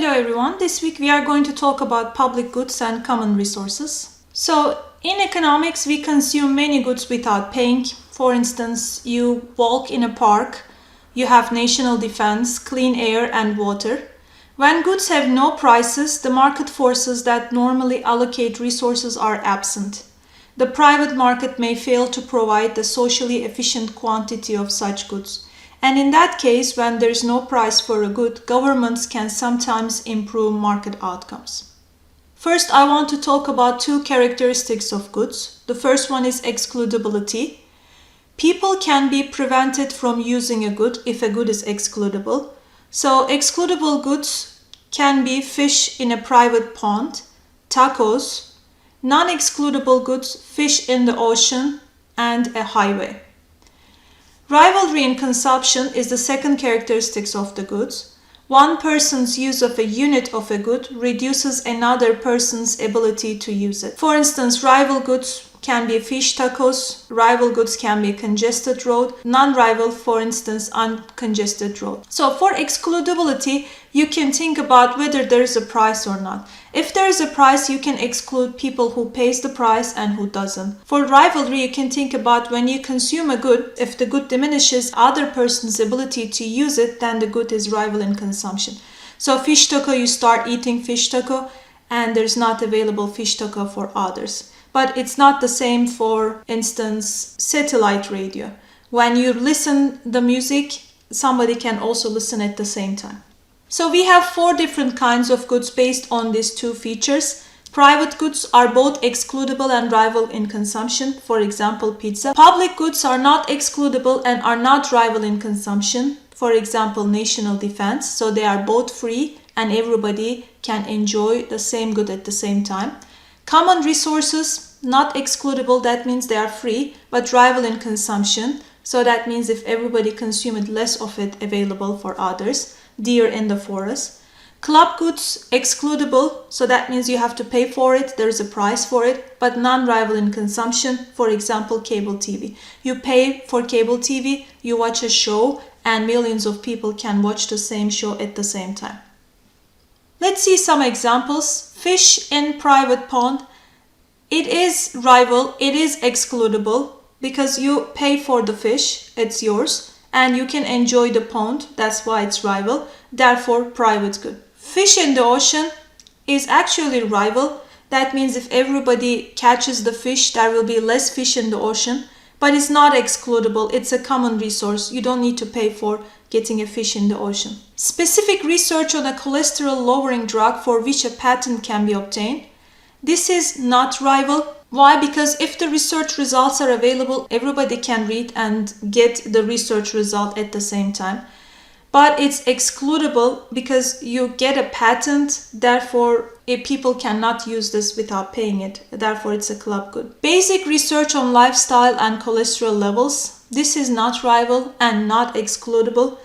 Hello everyone, this week we are going to talk about public goods and common resources. So in economics we consume many goods without paying. For instance, you walk in a park, you have national defense, clean air and water. When goods have no prices, the market forces that normally allocate resources are absent. The private market may fail to provide the socially efficient quantity of such goods. And in that case, when there is no price for a good, governments can sometimes improve market outcomes. First, I want to talk about two characteristics of goods. The first one is excludability. People can be prevented from using a good if a good is excludable. So, excludable goods can be fish in a private pond, tacos, non-excludable goods, fish in the ocean, and a highway. Rivalry in consumption is the second characteristic of the goods. One person's use of a unit of a good reduces another person's ability to use it. For instance, rival goods can be fish tacos, rival goods can be congested road, non-rival, for instance, uncongested road. So for excludability, you can think about whether there is a price or not. If there is a price, you can exclude people who pays the price and who doesn't. For rivalry, you can think about when you consume a good, if the good diminishes other person's ability to use it, then the good is rival in consumption. So fish taco, you start eating fish taco and there's not available fish taco for others. But it's not the same, for instance, satellite radio. When you listen the music, somebody can also listen at the same time. So we have four different kinds of goods based on these two features. Private goods are both excludable and rival in consumption, for example, pizza. Public goods are not excludable and are not rival in consumption, for example, national defense. So they are both free and everybody can enjoy the same good at the same time. Common resources, not excludable, that means they are free, but rival in consumption. So that means if everybody consumes less of it available for others. Deer in the forest. Club goods, excludable, so that means you have to pay for it, there is a price for it, but non-rival in consumption, for example, cable TV. You pay for cable TV, you watch a show, and millions of people can watch the same show at the same time. Let's see some examples. Fish in private pond. It is rival, it is excludable, because you pay for the fish, it's yours. And you can enjoy the pond, that's why it's rival, therefore private good. Fish in the ocean is actually rival. That means if everybody catches the fish, there will be less fish in the ocean, but it's not excludable, it's a common resource. You don't need to pay for getting a fish in the ocean. Specific research on a cholesterol lowering drug for which a patent can be obtained. This is not rival. Why? Because if the research results are available, everybody can read and get the research result at the same time. But it's excludable because you get a patent, therefore people cannot use this without paying it. Therefore it's a club good. Basic research on lifestyle and cholesterol levels. This is not rival and not excludable.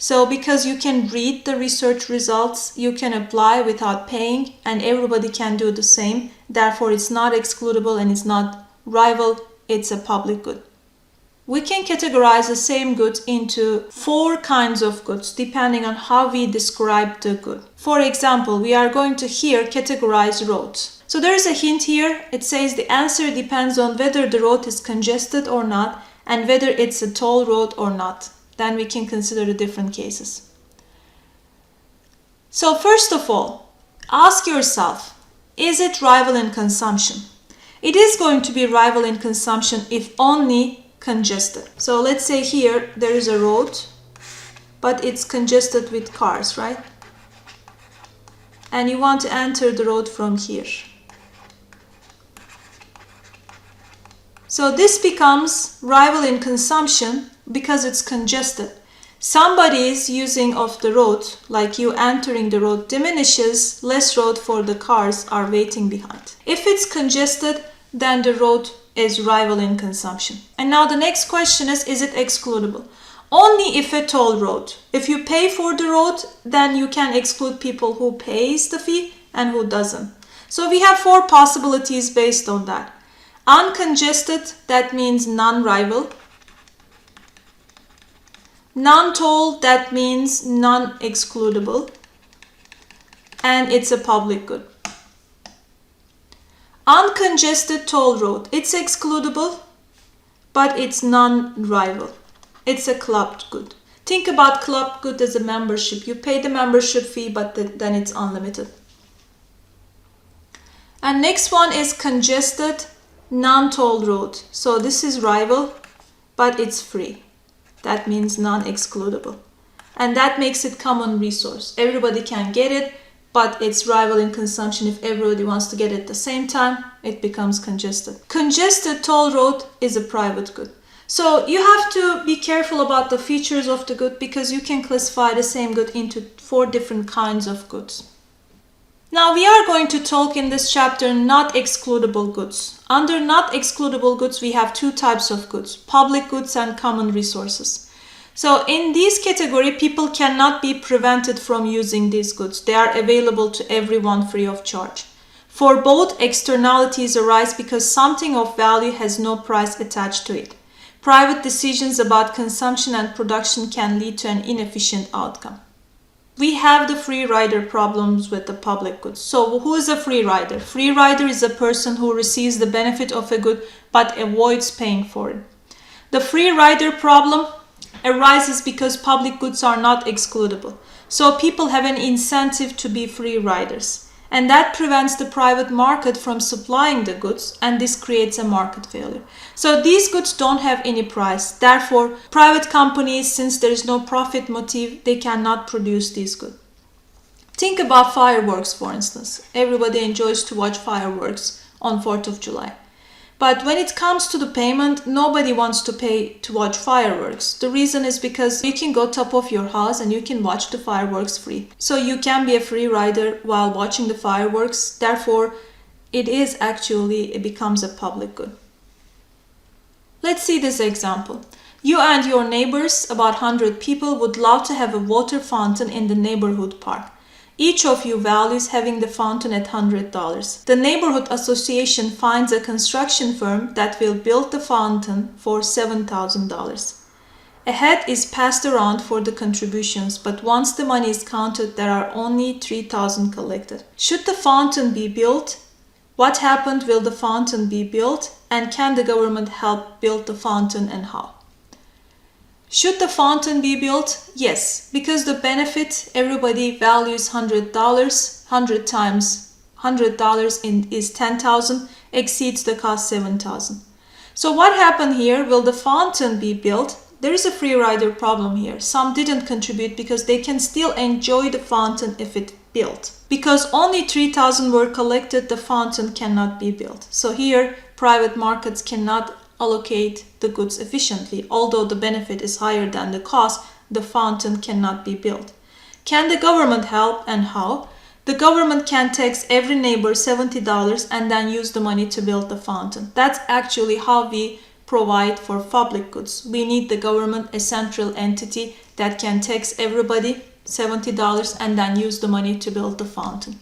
So because you can read the research results, you can apply without paying and everybody can do the same. Therefore, it's not excludable and it's not rival, it's a public good. We can categorize the same goods into four kinds of goods depending on how we describe the good. For example, we are going to here categorize roads. So there is a hint here. It says the answer depends on whether the road is congested or not and whether it's a toll road or not. Then we can consider the different cases. So first of all, ask yourself, is it rival in consumption? It is going to be rival in consumption if only congested. So let's say here there is a road, but it's congested with cars, right? And you want to enter the road from here. So this becomes rival in consumption because it's congested. Somebody is using of the road, like you entering the road diminishes, less road for the cars are waiting behind. If it's congested, then the road is rival in consumption. And now the next question is it excludable? Only if a toll road. If you pay for the road, then you can exclude people who pays the fee and who doesn't. So we have four possibilities based on that. Uncongested, that means non-rival. Non-toll, that means non-excludable. and it's a public good. Uncongested toll road. It's excludable, but it's non-rival. It's a club good. Think about club good as a membership. You pay the membership fee, but then it's unlimited. And next one is congested non-toll road. So this is rival, but it's free. That means non-excludable. And that makes it common resource. Everybody can get it, but it's rival in consumption. If everybody wants to get it at the same time, it becomes congested. Congested toll road is a private good. So you have to be careful about the features of the good because you can classify the same good into 4 different kinds of goods. Now we are going to talk in this chapter not excludable goods. Under not excludable goods, we have 2 types of goods, public goods and common resources. So in this category, people cannot be prevented from using these goods. They are available to everyone free of charge. For both, externalities arise because something of value has no price attached to it. Private decisions about consumption and production can lead to an inefficient outcome. We have the free rider problems with the public goods. So who is a free rider? Free rider is a person who receives the benefit of a good but avoids paying for it. The free rider problem arises because public goods are not excludable. So people have an incentive to be free riders. And that prevents the private market from supplying the goods, and this creates a market failure. So these goods don't have any price. Therefore, private companies, since there is no profit motive, they cannot produce these goods. Think about fireworks, for instance. Everybody enjoys to watch fireworks on 4th of July. But when it comes to the payment, nobody wants to pay to watch fireworks. The reason is because you can go top of your house and you can watch the fireworks free. So you can be a free rider while watching the fireworks. Therefore, it becomes a public good. Let's see this example. You and your neighbors, about 100 people, would love to have a water fountain in the neighborhood park. Each of you values having the fountain at $100. The neighborhood association finds a construction firm that will build the fountain for $7,000. A hat is passed around for the contributions, but once the money is counted, there are only $3,000 collected. Should the fountain be built? What happened? Will the fountain be built? And can the government help build the fountain and how? Should the fountain be built? Yes, because the benefit, everybody values $100, 100 times $100 is $10,000, exceeds the cost $7,000. So what happened here? Will the fountain be built? There is a free rider problem here. Some didn't contribute because they can still enjoy the fountain if it's built. Because only $3,000 were collected, the fountain cannot be built. So here, private markets cannot allocate the goods efficiently. Although the benefit is higher than the cost, the fountain cannot be built. Can the government help and how? The government can tax every neighbor $70 and then use the money to build the fountain. That's actually how we provide for public goods. We need the government, a central entity that can tax everybody $70 and then use the money to build the fountain.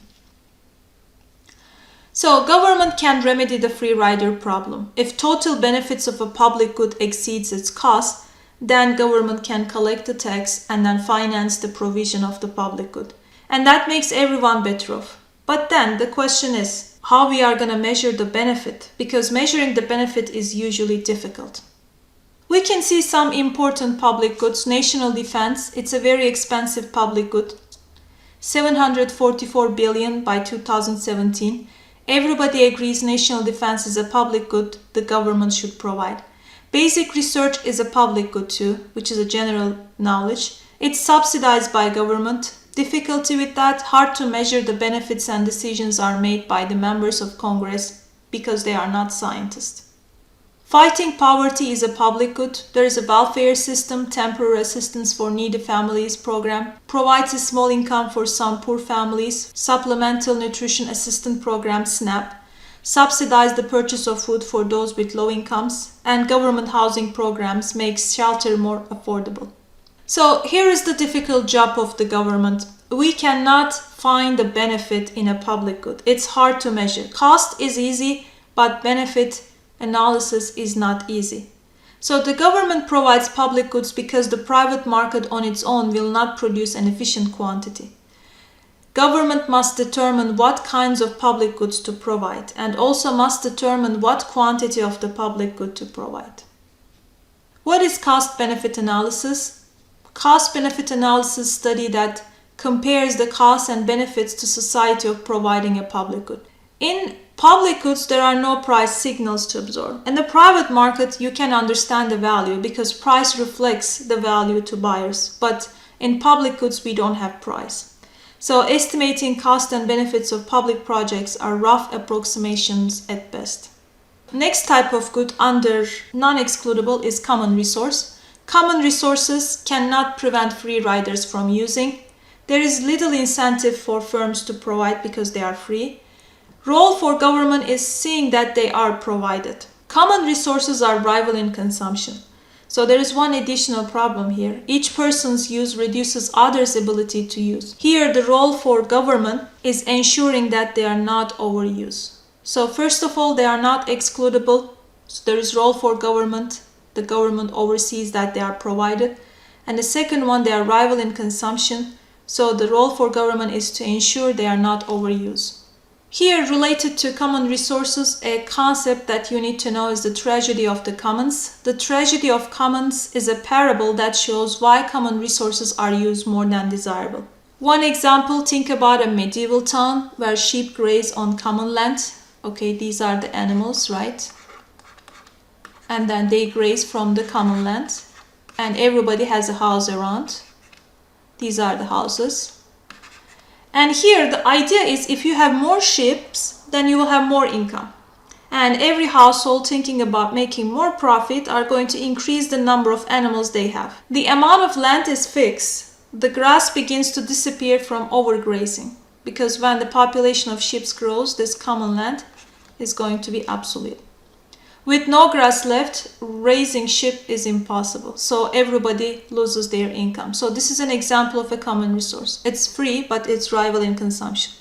So government can remedy the free rider problem. If total benefits of a public good exceeds its cost, then government can collect the tax and then finance the provision of the public good. And that makes everyone better off. But then the question is how we are going to measure the benefit, because measuring the benefit is usually difficult. We can see some important public goods. National defense, it's a very expensive public good. $744 billion by 2017. Everybody agrees national defense is a public good the government should provide. Basic research is a public good too, which is a general knowledge. It's subsidized by government. Difficulty with that, hard to measure the benefits and decisions are made by the members of Congress because they are not scientists. Fighting poverty is a public good. There is a welfare system, temporary assistance for needy families program, provides a small income for some poor families, supplemental nutrition assistance program SNAP, subsidize the purchase of food for those with low incomes, and government housing programs makes shelter more affordable. So here is the difficult job of the government. We cannot find the benefit in a public good. It's hard to measure. Cost is easy, but benefit analysis is not easy. So the government provides public goods because the private market on its own will not produce an efficient quantity. Government must determine what kinds of public goods to provide and also must determine what quantity of the public good to provide. What is cost-benefit analysis? Cost-benefit analysis study that compares the costs and benefits to society of providing a public good. In public goods, there are no price signals to absorb. In the private market, you can understand the value because price reflects the value to buyers. But in public goods, we don't have price. So estimating cost and benefits of public projects are rough approximations at best. Next type of good under non-excludable is common resource. Common resources cannot prevent free riders from using. There is little incentive for firms to provide because they are free. Role for government is seeing that they are provided. Common resources are rival in consumption. So there is one additional problem here. Each person's use reduces others' ability to use. Here, the role for government is ensuring that they are not overused. So first of all, they are not excludable. So there is role for government. The government oversees that they are provided. And the second one, they are rival in consumption. So the role for government is to ensure they are not overused. Here, related to common resources, a concept that you need to know is the tragedy of the commons. The tragedy of commons is a parable that shows why common resources are used more than desirable. One example, think about a medieval town where sheep graze on common land. Okay, these are the animals, right? And then they graze from the common land. And everybody has a house around. These are the houses. And here the idea is if you have more sheep, then you will have more income. And every household thinking about making more profit are going to increase the number of animals they have. The amount of land is fixed. The grass begins to disappear from overgrazing. Because when the population of sheep grows, this common land is going to be obsolete. With no grass left, raising sheep is impossible. So everybody loses their income. So this is an example of a common resource. It's free, but it's rival in consumption.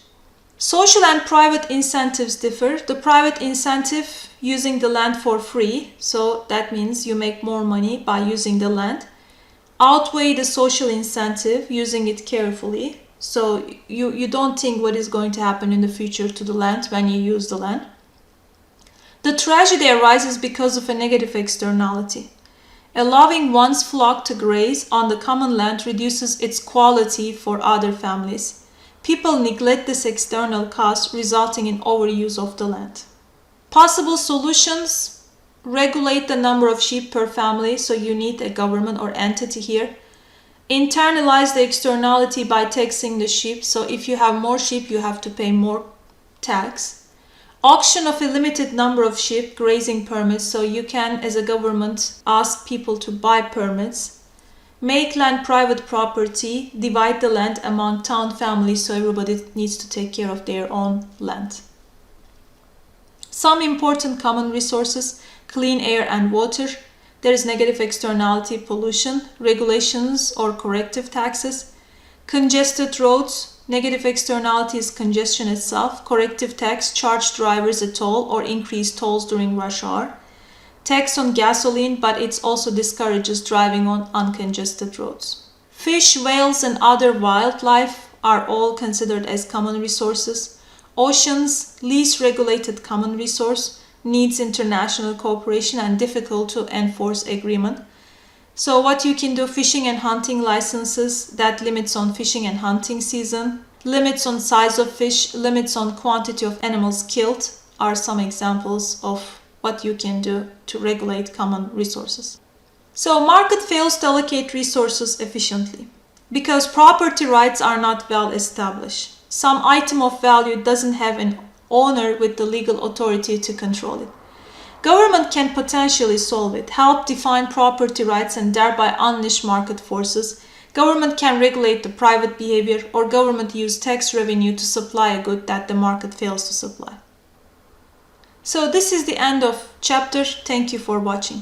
Social and private incentives differ. The private incentive, using the land for free, so that means you make more money by using the land, outweigh the social incentive, using it carefully. So you don't think what is going to happen in the future to the land when you use the land. The tragedy arises because of a negative externality. Allowing one's flock to graze on the common land reduces its quality for other families. People neglect this external cost, resulting in overuse of the land. Possible solutions: regulate the number of sheep per family, so you need a government or entity here. Internalize the externality by taxing the sheep, so if you have more sheep, you have to pay more tax. Auction of a limited number of sheep, grazing permits, so you can, as a government, ask people to buy permits. Make land private property, divide the land among town families, so everybody needs to take care of their own land. Some important common resources: clean air and water. There is negative externality, pollution, regulations or corrective taxes. Congested roads. Negative externality is congestion itself. Corrective tax, charge drivers a toll or increase tolls during rush hour. Tax on gasoline, but it also discourages driving on uncongested roads. Fish, whales, and other wildlife are all considered as common resources. Oceans, least regulated common resource, needs international cooperation and difficult to enforce agreement. So what you can do: fishing and hunting licenses, that limits on fishing and hunting season, limits on size of fish, limits on quantity of animals killed are some examples of what you can do to regulate common resources. So market fails to allocate resources efficiently because property rights are not well established. Some item of value doesn't have an owner with the legal authority to control it. Government can potentially solve it, help define property rights and thereby unleash market forces. Government can regulate the private behavior, or government use tax revenue to supply a good that the market fails to supply. So this is the end of chapter. Thank you for watching.